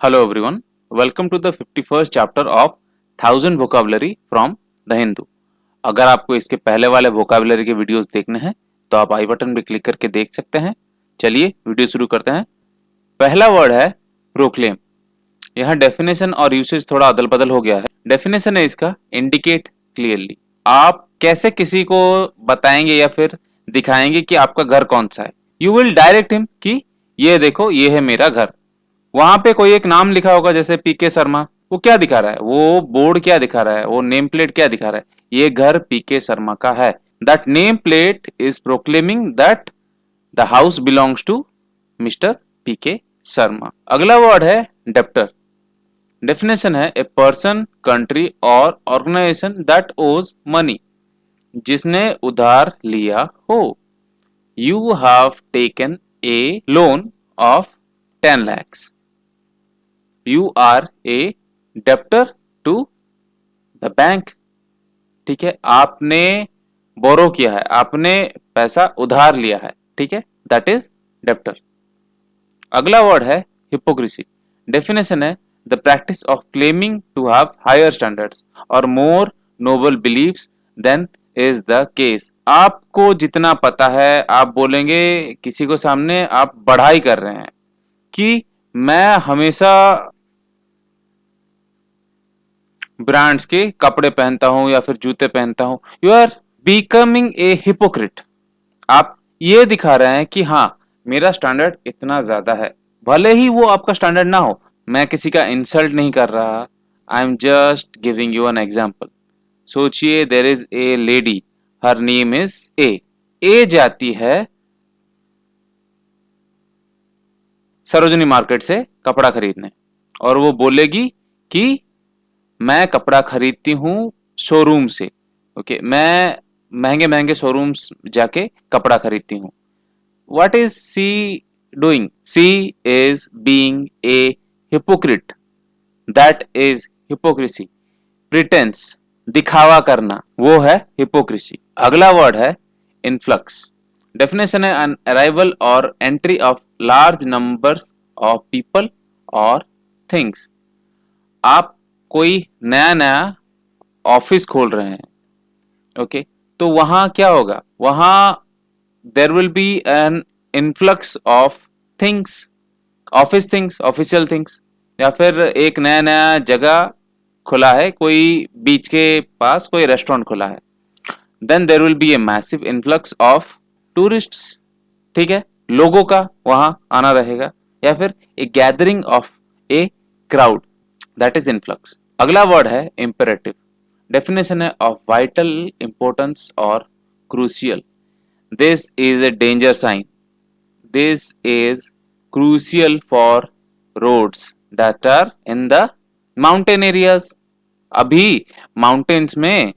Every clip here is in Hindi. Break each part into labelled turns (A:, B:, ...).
A: Hello everyone, welcome to the 51st chapter of 1000 vocabulary from the Hindu। अगर आपको इसके पहले वाले vocabulary के वीडियोस देखने हैं तो आप आई बटन पे क्लिक करके देख सकते हैं। चलिए वीडियो शुरू करते हैं। पहला वर्ड है प्रोक्लेम। यहाँ डेफिनेशन और यूसेज थोड़ा अदल बदल हो गया है। डेफिनेशन है इसका इंडिकेट क्लियरली। आप कैसे किसी को बताएंगे या फिर दिखाएंगे कि आपका घर कौन सा है। यू विल डायरेक्ट हिम कि ये देखो ये है मेरा घर। वहां पे कोई एक नाम लिखा होगा जैसे पीके शर्मा, वो क्या दिखा रहा है, वो बोर्ड क्या दिखा रहा है, वो नेम प्लेट क्या दिखा रहा है, ये घर पीके शर्मा का है। That name plate is proclaiming that the house belongs to mister PK Sharma. अगला वर्ड है डेप्टर। डेफिनेशन है ए पर्सन कंट्री और ऑर्गेनाइजेशन दैट ओज मनी, जिसने उधार लिया हो। You have taken a loan of 10 lakhs। You are a debtor to the bank. ठीक है, आपने बोरो किया है, आपने पैसा उधार लिया है। ठीक है, दैट इज डेप्टर। अगला वर्ड है हिपोक्रेसी। डेफिनेशन है the practice of claiming to have higher standards और more noble beliefs than is the case. आपको जितना पता है आप बोलेंगे किसी को सामने, आप बढ़ाई कर रहे हैं कि मैं हमेशा ब्रांड्स के कपड़े पहनता हूं या फिर जूते पहनता हूं। You are becoming a hypocrite. आप ये दिखा रहे हैं कि हाँ मेरा स्टैंडर्ड इतना ज्यादा है, भले ही वो आपका स्टैंडर्ड ना हो। मैं किसी का इंसल्ट नहीं कर रहा, I am just giving you an example. सोचिए there is a lady, her name is A. A जाती है सरोजनी मार्केट से कपड़ा खरीदने और वो बोलेगी कि मैं कपड़ा खरीदती हूँ शोरूम से। ओके, मैं महंगे महंगे शोरूम्स जाके कपड़ा खरीदती हूँ। What is she doing? She is being a hypocrite. That is hypocrisy. Pretence, दिखावा करना, वो है हिपोक्रेसी। अगला वर्ड है इनफ्लक्स। डेफिनेशन है an arrival or entry of large numbers of people or things. आप कोई नया नया ऑफिस खोल रहे हैं, ओके, तो वहां क्या होगा, वहां there will be an influx of things, office things, official things. या फिर एक नया नया जगह खुला है, कोई बीच के पास कोई रेस्टोरेंट खुला है, then there will be a massive influx of tourists. ठीक है, लोगों का वहां आना रहेगा, या फिर a gathering of a crowd, that is influx. अगला वर्ड है इंपेरेटिव। डेफिनेशन है ऑफ वाइटल इंपॉर्टेंस और crucial. This is a danger sign. This is crucial for roads that are in the mountain areas. अभी माउंटेन्स में,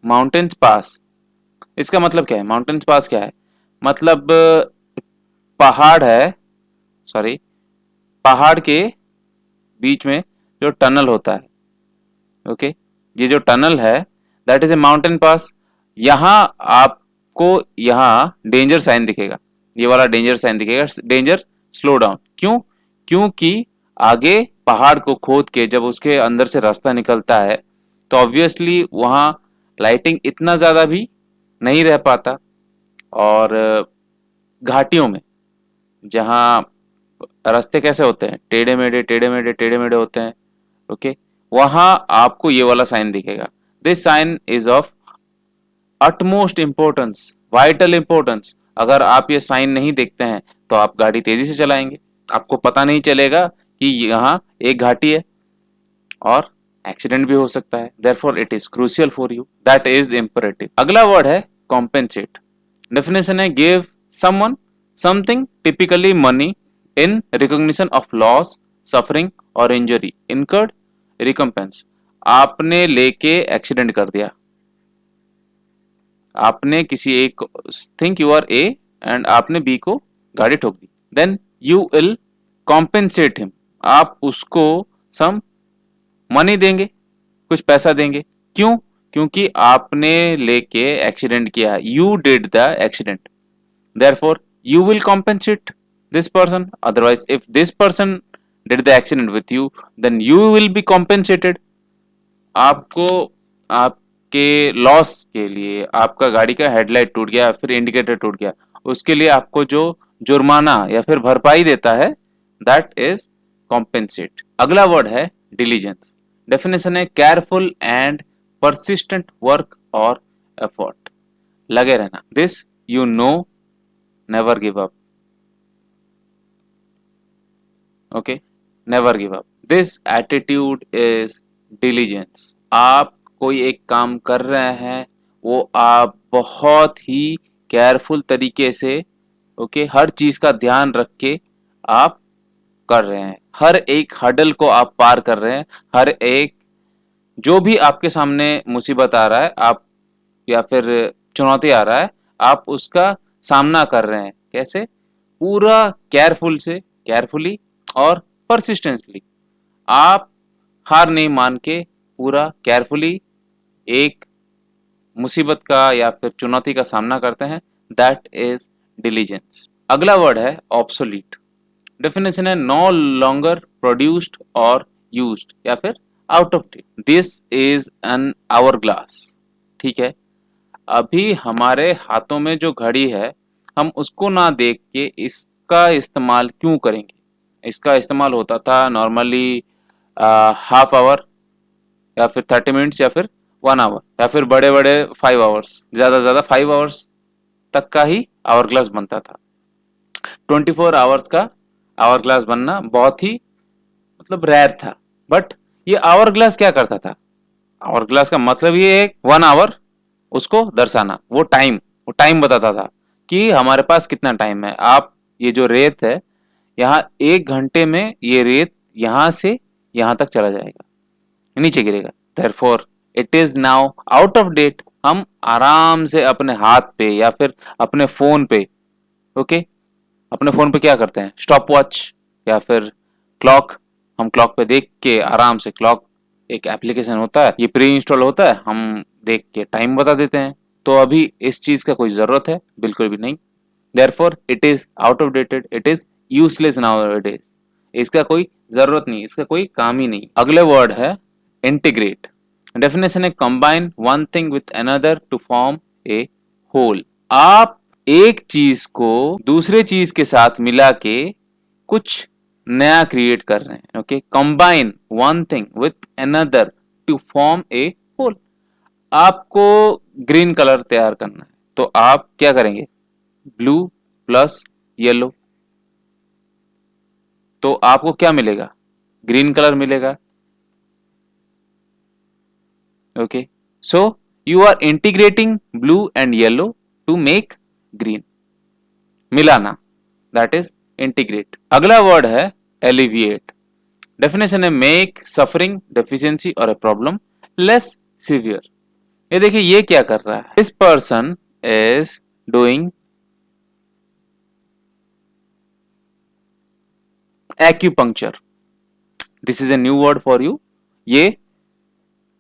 A: माउंटेन्स पास, इसका मतलब क्या है? माउंटेन्स पास क्या है? मतलब पहाड़ है, सॉरी, पहाड़ के बीच में जो टनल होता है, ओके, ये जो टनल है that is a mountain pass. यहां आपको यहां डेंजर साइन दिखेगा, ये वाला डेंजर साइन दिखेगा, डेंजर स्लो डाउन। क्यों? क्योंकि आगे पहाड़ को खोद के जब उसके अंदर से रास्ता निकलता है तो ऑब्वियसली वहां लाइटिंग इतना ज्यादा भी नहीं रह पाता। और घाटियों में जहां रास्ते कैसे होते हैं, टेढ़े मेढ़े टेढ़े मेढ़े टेढ़े मेढ़े होते हैं, ओके, वहां आपको ये वाला साइन दिखेगा। This sign is of utmost importance, vital importance. अगर आप ये साइन नहीं देखते हैं तो आप गाड़ी तेजी से चलाएंगे, आपको पता नहीं चलेगा कि यहाँ एक घाटी है और एक्सीडेंट भी हो सकता है। Therefore it is crucial for you, that is imperative. अगला वर्ड है कॉम्पेंसेट। डेफिनेशन है give someone something, typically money, in recognition of loss, suffering और इंजरी इनकर्ड, रिकम्पेंस। आपने लेके एक्सीडेंट कर दिया, आपने किसी एक, think you are A and आपने बी को गाड़ी ठोक दी, then you will compensate him. आप उसको सम मनी देंगे, कुछ पैसा देंगे। क्यों? क्योंकि आपने लेके एक्सीडेंट किया, you did the accident, therefore you will compensate. this person. Otherwise, if this person did the accident with you, then you will be compensated. आपको आपके लॉस के लिए, आपका गाड़ी का हेडलाइट टूट गया, फिर इंडिकेटर टूट गया, उसके लिए आपको जो जुर्माना या फिर भरपाई देता है, दैट इज कॉम्पेंसेट. अगला वर्ड है डिलीजेंस. डेफिनेशन है केयरफुल एंड परसिस्टेंट वर्क और एफर्ट. लगे रहना. This you know, never give up. Okay, never give up. This attitude is diligence. आप कोई एक काम कर रहे हैं, वो आप बहुत ही केयरफुल तरीके से, ओके, हर चीज का ध्यान रख के आप कर रहे हैं. हर एक हडल को आप पार कर रहे हैं. हर एक जो भी आपके सामने मुसीबत आ रहा है, आप या फिर चुनौती आ रहा है, आप उसका सामना कर रहे हैं. कैसे? पूरा केयरफुली और परसिस्टेंटली. आप हार नहीं मान के पूरा केयरफुली एक मुसीबत का या फिर चुनौती का सामना करते हैं. That is diligence. अगला वर्ड है ऑब्सोलीट. डेफिनेशन है नो लॉन्गर प्रोड्यूस्ड और यूज्ड या फिर out of date. This is an hour glass. ठीक है, अभी हमारे हाथों में जो घड़ी है, हम उसको ना देख के इसका इस्तेमाल क्यों करेंगे. इसका इस्तेमाल होता था नॉर्मली हाफ आवर या फिर 30 मिनट्स या फिर 1 आवर या फिर बड़े बड़े 5 आवर्स, ज़्यादा से ज़्यादा 5 आवर्स तक का ही आवर ग्लास बनता था. 24 आवर्स का आवर ग्लास बनना बहुत ही मतलब रेयर था. बट ये आवर ग्लास क्या करता था? आवर ग्लास का मतलब ये है 1 आवर उसको दर्शाना. वो टाइम बताता था कि हमारे पास कितना टाइम है. आप ये जो रेत है, यहाँ 1 घंटे में ये रेत यहाँ से यहाँ तक चला जाएगा, नीचे गिरेगा. Therefore, it is now out of date. हम आराम से अपने हाथ पे या फिर अपने फोन पे, ओके, अपने फोन पे क्या करते हैं? स्टॉप वॉच या फिर क्लॉक. हम क्लॉक पे देख के आराम से, क्लॉक एक एप्लीकेशन होता है, ये प्री इंस्टॉल होता है, हम देख के टाइम बता देते हैं. तो अभी इस चीज का कोई जरूरत है? बिल्कुल भी नहीं. Therefore, it is out of dated. It is useless nowadays. इसका कोई जरूरत नहीं, इसका कोई काम ही नहीं. अगले वर्ड है इंटीग्रेट. डेफिनेशन है combine one thing with another to form a whole. आप एक चीज को दूसरे चीज के साथ मिला के कुछ नया क्रिएट कर रहे हैं. Okay, combine one thing with another to form a whole. आपको ग्रीन कलर तैयार करना है, तो आप क्या करेंगे? ब्लू प्लस येलो, तो आपको क्या मिलेगा? ग्रीन कलर मिलेगा. Okay, so you are integrating blue and yellow to make green. मिलाना, दैट इज इंटीग्रेट. अगला वर्ड है एलिविएट. डेफिनेशन है मेक सफरिंग, डेफिशिएंसी और ए प्रॉब्लम लेस सीवियर. ये देखिए, ये क्या कर रहा है? This person is doing acupuncture. This is a new word for you. ये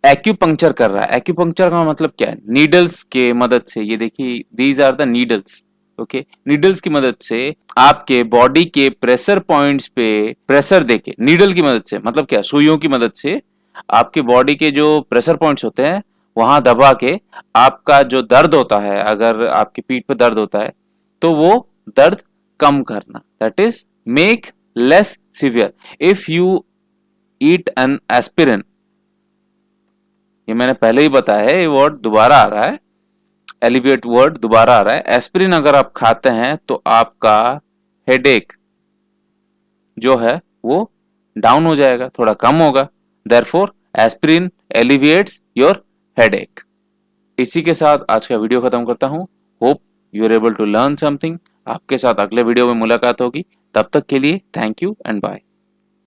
A: एक्यूपंक्चर कर रहा है. एक्यूपंक्चर का मतलब क्या है? नीडल्स के मदद से, ये देखिए, these are the needles. Okay, needles की मदद से आपके बॉडी के प्रेशर पॉइंट्स पे प्रेशर देके, नीडल की मदद से मतलब क्या? सुइयों की मदद से आपके बॉडी के जो प्रेशर पॉइंट्स होते हैं वहां दबा के आपका जो दर्द होता है, अगर आपकी पीठ पे दर्द होता है तो वो दर्द कम करना. That is make less severe. If you eat an aspirin, ये मैंने पहले ही बताया है, ये वर्ड दोबारा आ रहा है, एलिविएट वर्ड दोबारा आ रहा है. एस्पिरिन अगर आप खाते हैं तो आपका हेडेक जो है वो डाउन हो जाएगा, थोड़ा कम होगा. Therefore aspirin alleviates your headache. इसी के साथ आज का वीडियो खत्म करता हूं. Hope you are able to learn something. आपके साथ अगले वीडियो में मुलाकात होगी. तब तक के लिए थैंक यू एंड बाय.